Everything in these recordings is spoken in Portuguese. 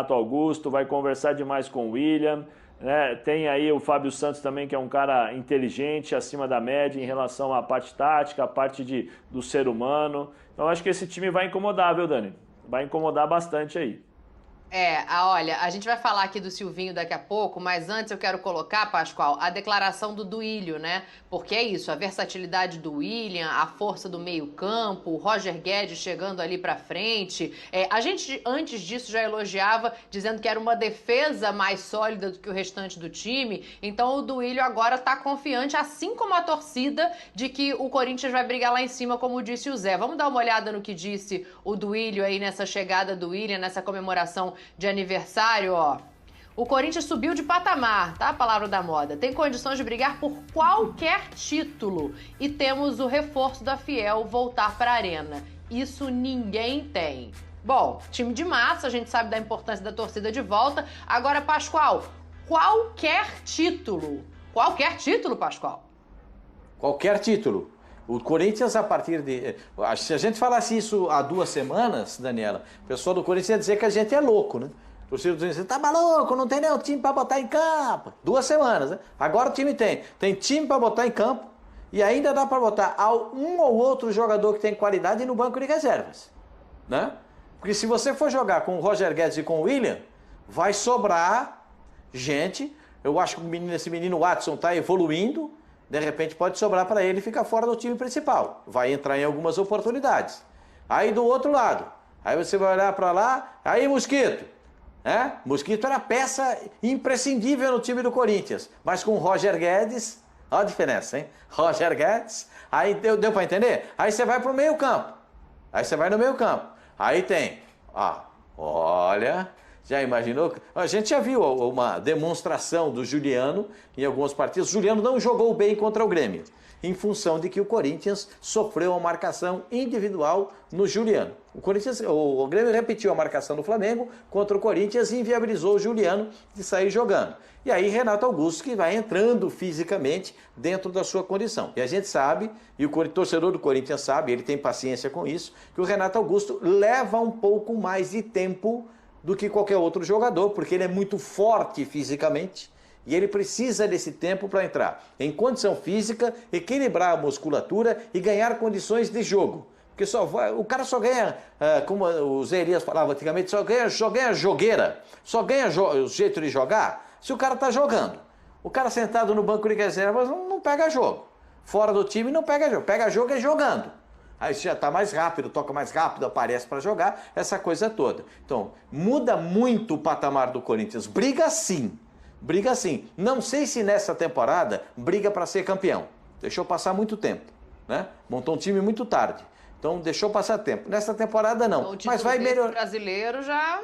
Augusto, vai conversar demais com o William, né? Tem aí o Fábio Santos também, que é um cara inteligente, acima da média em relação à parte tática, à parte do ser humano. Então acho que esse time vai incomodar, viu, Dani? Vai incomodar bastante aí. Olha, a gente vai falar aqui do Silvinho daqui a pouco, mas antes eu quero colocar, Pascoal, a declaração do Duílio, né? Porque é isso, a versatilidade do William, a força do meio-campo, o Roger Guedes chegando ali pra frente. A gente, antes disso, já elogiava, dizendo que era uma defesa mais sólida do que o restante do time. Então o Duílio agora tá confiante, assim como a torcida, de que o Corinthians vai brigar lá em cima, como disse o Zé. Vamos dar uma olhada no que disse o Duílio aí nessa chegada do William, nessa comemoração de aniversário, ó. O Corinthians subiu de patamar, tá? A palavra da moda. Tem condições de brigar por qualquer título. E temos o reforço da Fiel voltar para a Arena. Isso ninguém tem. Bom, time de massa, a gente sabe da importância da torcida de volta. Agora, Pascoal, qualquer título. Qualquer título, Pascoal? Qualquer título. O Corinthians, a partir de... Se a gente falasse isso há 2 semanas, Daniela, o pessoal do Corinthians ia dizer que a gente é louco, né? O torcedor do Corinthians, tá maluco, não tem nenhum time para botar em campo. 2 semanas, né? Agora o time tem. Tem time para botar em campo e ainda dá para botar um ou outro jogador que tem qualidade no banco de reservas, né? Porque se você for jogar com o Roger Guedes e com o William, vai sobrar gente. Eu acho que esse menino Watson tá evoluindo. De repente pode sobrar para ele e ficar fora do time principal. Vai entrar em algumas oportunidades. Aí do outro lado, aí você vai olhar para lá, aí Mosquito. Mosquito era peça imprescindível no time do Corinthians. Mas com o Roger Guedes, olha a diferença, hein? Roger Guedes, aí deu para entender? Aí você vai para o meio campo. Aí você vai no meio campo. Aí tem, olha... Já imaginou? A gente já viu uma demonstração do Juliano em algumas partidas. O Juliano não jogou bem contra o Grêmio, em função de que o Corinthians sofreu uma marcação individual no Juliano. O Grêmio repetiu a marcação do Flamengo contra o Corinthians e inviabilizou o Juliano de sair jogando. E aí Renato Augusto que vai entrando fisicamente dentro da sua condição. E a gente sabe, e o torcedor do Corinthians sabe, ele tem paciência com isso, que o Renato Augusto leva um pouco mais de tempo do que qualquer outro jogador, porque ele é muito forte fisicamente e ele precisa desse tempo para entrar em condição física, equilibrar a musculatura e ganhar condições de jogo. Porque o cara só ganha, como o Zé Elias falava antigamente, só ganha jogueira, só ganha o jeito de jogar se o cara está jogando. O cara sentado no banco de reservas não pega jogo. Fora do time não pega jogo. Pega jogo é jogando. Aí você já está mais rápido, toca mais rápido, aparece para jogar, essa coisa toda. Então, muda muito o patamar do Corinthians. Briga sim, briga sim. Não sei se nessa temporada briga para ser campeão. Deixou passar muito tempo, né? Montou um time muito tarde. Então, deixou passar tempo. Nessa temporada não, então, mas vai melhorar. Brasileiro já...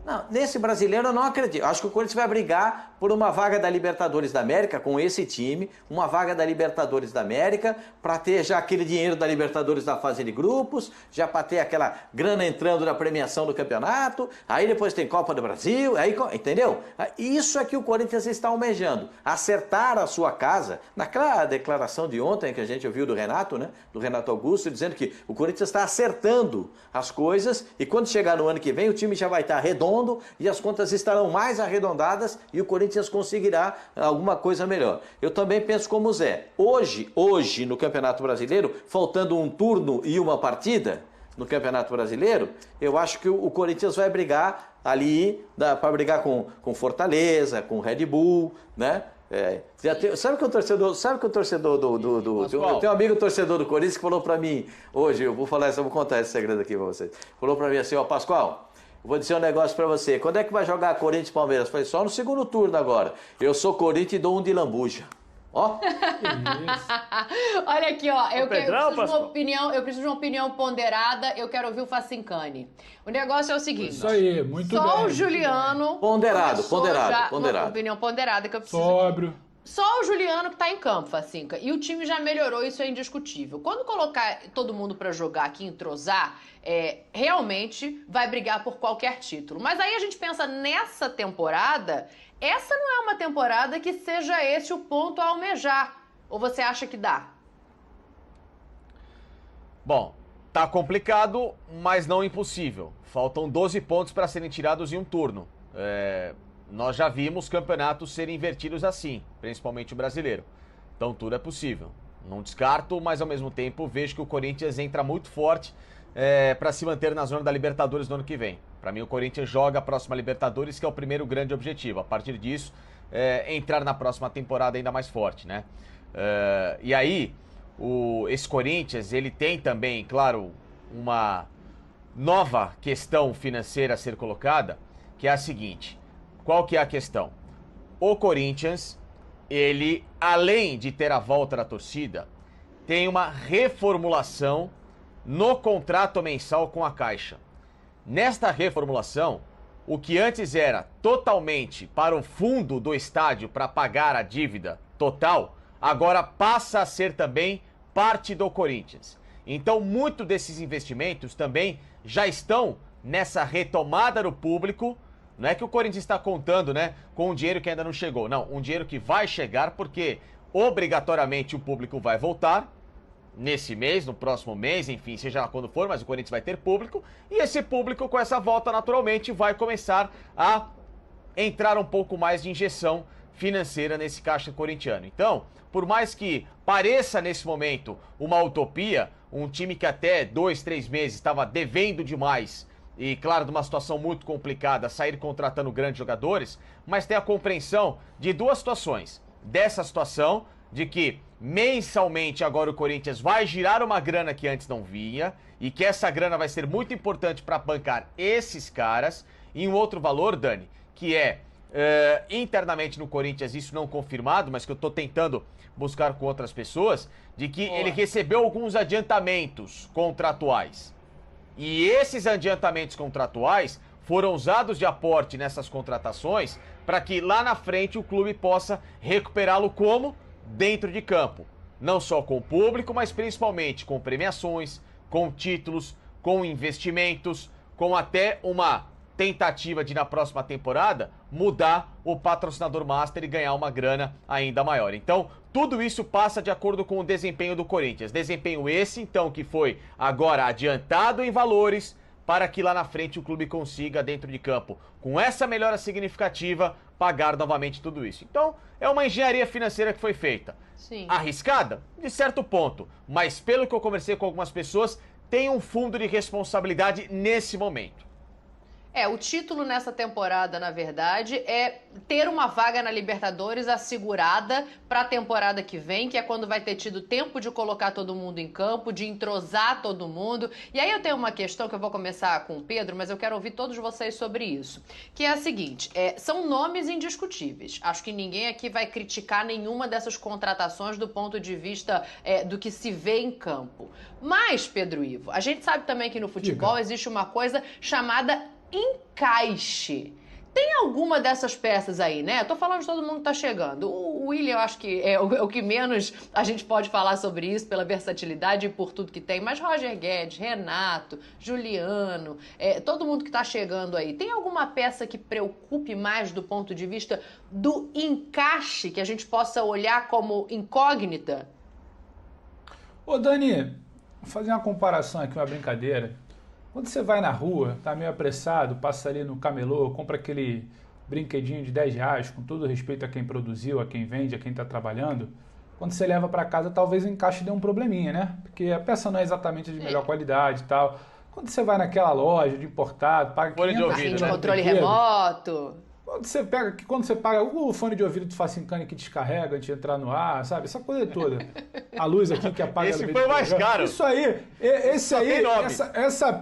Não, nesse brasileiro eu não acredito. Acho que o Corinthians vai brigar por uma vaga da Libertadores da América com esse time, uma vaga da Libertadores da América, para ter já aquele dinheiro da Libertadores da fase de grupos, já para ter aquela grana entrando na premiação do campeonato, aí depois tem Copa do Brasil, aí, entendeu? Isso é que o Corinthians está almejando, acertar a sua casa. Naquela declaração de ontem que a gente ouviu do Renato, né, do Renato Augusto, dizendo que o Corinthians está acertando as coisas e quando chegar no ano que vem o time já vai estar redondo e as contas estarão mais arredondadas e o Corinthians conseguirá alguma coisa melhor. Eu também penso como o Zé. Hoje no Campeonato Brasileiro, faltando um turno e uma partida no Campeonato Brasileiro, eu acho que o Corinthians vai brigar ali, para brigar com Fortaleza, com Red Bull, né? Sabe que o torcedor eu tenho um amigo torcedor do Corinthians que falou para mim hoje, eu vou contar esse segredo aqui para vocês. Falou para mim assim, Pascoal, vou dizer um negócio pra você. Quando é que vai jogar Corinthians e Palmeiras? Falei, só no segundo turno agora. Eu sou Corinthians e dou um de lambuja. Ó. Olha aqui, ó. Eu preciso de uma opinião ponderada. Eu quero ouvir o Facincani. O negócio é o seguinte. Isso aí, muito bem. Só o Juliano... Ponderado. Uma opinião ponderada que eu preciso... Sóbrio. Só o Juliano que tá em campo, Facinca. E o time já melhorou, isso é indiscutível. Quando colocar todo mundo pra jogar aqui, entrosar, realmente vai brigar por qualquer título. Mas aí a gente pensa nessa temporada, essa não é uma temporada que seja esse o ponto a almejar. Ou você acha que dá? Bom, tá complicado, mas não impossível. faltam 12 pontos para serem tirados em um turno. Nós já vimos campeonatos serem invertidos assim, principalmente o brasileiro. Então tudo é possível. Não descarto, mas ao mesmo tempo vejo que o Corinthians entra muito forte para se manter na zona da Libertadores no ano que vem. Para mim o Corinthians joga a próxima Libertadores, que é o primeiro grande objetivo. A partir disso, entrar na próxima temporada ainda mais forte, né? E aí, esse Corinthians, ele tem também, claro, uma nova questão financeira a ser colocada, que é a seguinte. Qual que é a questão? O Corinthians, ele, além de ter a volta da torcida, tem uma reformulação no contrato mensal com a Caixa. Nesta reformulação, o que antes era totalmente para o fundo do estádio para pagar a dívida total, agora passa a ser também parte do Corinthians. Então, muito desses investimentos também já estão nessa retomada do público. Não é que o Corinthians está contando, né, com um dinheiro que ainda não chegou. Não, um dinheiro que vai chegar porque obrigatoriamente o público vai voltar nesse mês, no próximo mês, enfim, seja lá quando for, mas o Corinthians vai ter público. E esse público, com essa volta, naturalmente, vai começar a entrar um pouco mais de injeção financeira nesse caixa corintiano. Então, por mais que pareça nesse momento uma utopia, um time que até 2, 3 meses estava devendo demais e, claro, de uma situação muito complicada, sair contratando grandes jogadores, mas tem a compreensão de duas situações. Dessa situação, de que mensalmente agora o Corinthians vai girar uma grana que antes não vinha, e que essa grana vai ser muito importante para bancar esses caras, e um outro valor, Dani, que é internamente no Corinthians, isso não confirmado, mas que eu estou tentando buscar com outras pessoas, de que ele recebeu alguns adiantamentos contratuais. E esses adiantamentos contratuais foram usados de aporte nessas contratações para que lá na frente o clube possa recuperá-lo como? Dentro de campo. Não só com o público, mas principalmente com premiações, com títulos, com investimentos, com até uma tentativa de, na próxima temporada, mudar o patrocinador master e ganhar uma grana ainda maior. Então, tudo isso passa de acordo com o desempenho do Corinthians. Desempenho esse, então, que foi agora adiantado em valores para que lá na frente o clube consiga, dentro de campo, com essa melhora significativa, pagar novamente tudo isso. Então, é uma engenharia financeira que foi feita. Sim. Arriscada? De certo ponto. Mas, pelo que eu conversei com algumas pessoas, tem um fundo de responsabilidade nesse momento. O título nessa temporada, na verdade, é ter uma vaga na Libertadores assegurada para a temporada que vem, que é quando vai ter tido tempo de colocar todo mundo em campo, de entrosar todo mundo. E aí eu tenho uma questão que eu vou começar com o Pedro, mas eu quero ouvir todos vocês sobre isso, que é a seguinte, são nomes indiscutíveis. Acho que ninguém aqui vai criticar nenhuma dessas contratações do ponto de vista do que se vê em campo. Mas, Pedro Ivo, a gente sabe também que no futebol existe uma coisa chamada encaixe. Tem alguma dessas peças aí, né? Eu tô falando de todo mundo que tá chegando. O William, eu acho que é o que menos a gente pode falar sobre isso, pela versatilidade e por tudo que tem. Mas Roger Guedes, Renato, Juliano, todo mundo que tá chegando aí. Tem alguma peça que preocupe mais do ponto de vista do encaixe, que a gente possa olhar como incógnita? Ô, Dani, vou fazer uma comparação aqui, uma brincadeira. Quando você vai na rua, tá meio apressado, passa ali no camelô, compra aquele brinquedinho de R$10, com todo respeito a quem produziu, a quem vende, a quem está trabalhando, quando você leva para casa, talvez o encaixe dê um probleminha, né? Porque a peça não é exatamente de melhor qualidade e tal. Quando você vai naquela loja de importado, paga $500 de controle remoto. Quando você paga o fone de ouvido do Facincani que descarrega antes de entrar no ar, sabe? Essa coisa toda. A luz aqui que apaga... Esse foi mais caro. Isso aí, essa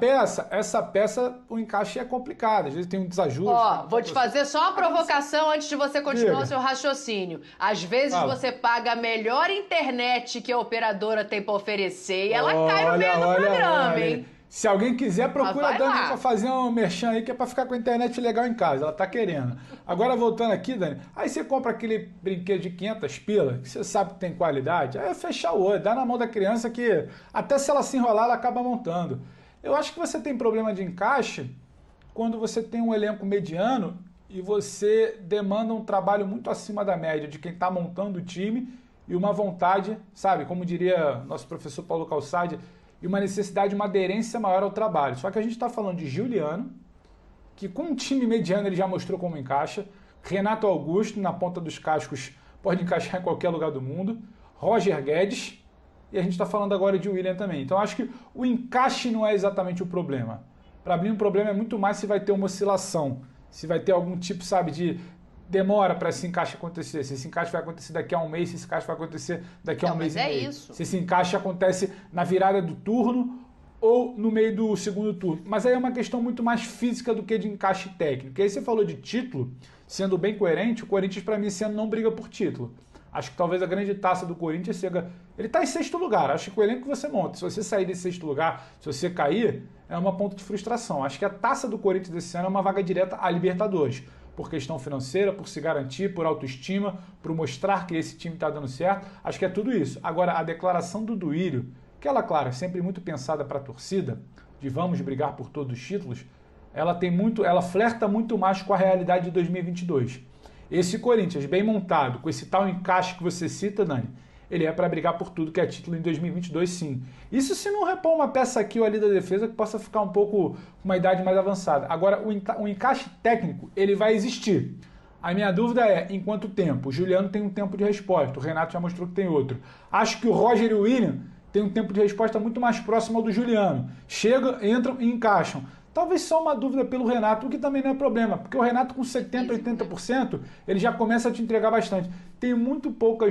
peça, o encaixe é complicado. Às vezes tem um desajuste. Vou te fazer só uma provocação antes de você continuar o seu raciocínio. Às vezes você paga a melhor internet que a operadora tem para oferecer e ela cai no meio do programa, hein? Se alguém quiser, procura a Dani para fazer um merchan aí, que é para ficar com a internet legal em casa. Ela tá querendo. Agora, voltando aqui, Dani, aí você compra aquele brinquedo de 500 pila, que você sabe que tem qualidade, aí é fechar o olho, dá na mão da criança que até se ela se enrolar, ela acaba montando. Eu acho que você tem problema de encaixe quando você tem um elenco mediano e você demanda um trabalho muito acima da média de quem está montando o time e uma vontade, sabe, como diria nosso professor Paulo Calçade, e uma necessidade, uma aderência maior ao trabalho. Só que a gente está falando de Giuliano, que com um time mediano ele já mostrou como encaixa, Renato Augusto, na ponta dos cascos, pode encaixar em qualquer lugar do mundo, Roger Guedes, e a gente está falando agora de William também. Então acho que o encaixe não é exatamente o problema. Para mim o problema é muito mais se vai ter uma oscilação, se vai ter algum tipo, sabe, de demora para esse encaixe acontecer, se esse encaixe vai acontecer daqui a um mês, se esse encaixe vai acontecer daqui a um mês e meio. Isso. Se esse encaixe acontece na virada do turno ou no meio do segundo turno. Mas aí é uma questão muito mais física do que de encaixe técnico. E aí você falou de título, sendo bem coerente, o Corinthians para mim esse ano não briga por título. Acho que talvez a grande taça do Corinthians seja... Ele está em sexto lugar, acho que o elenco que você monta, se você sair desse sexto lugar, se você cair, é uma ponto de frustração. Acho que a taça do Corinthians desse ano é uma vaga direta à Libertadores. Por questão financeira, por se garantir, por autoestima, por mostrar que esse time está dando certo. Acho que é tudo isso. Agora, a declaração do Duílio, que ela, claro, é sempre muito pensada para a torcida, de vamos brigar por todos os títulos, ela flerta muito mais com a realidade de 2022. Esse Corinthians bem montado, com esse tal encaixe que você cita, Dani, ele é para brigar por tudo que é título em 2022, sim. Isso se não repor uma peça aqui ou ali da defesa que possa ficar um pouco com uma idade mais avançada. Agora, o encaixe técnico, ele vai existir. A minha dúvida é, em quanto tempo? O Giuliano tem um tempo de resposta, o Renato já mostrou que tem outro. Acho que o Roger e o William têm um tempo de resposta muito mais próximo ao do Giuliano. Chegam, entram e encaixam. Talvez só uma dúvida pelo Renato, o que também não é problema, porque o Renato com 70%, 80%, ele já começa a te entregar bastante. Tem muito poucas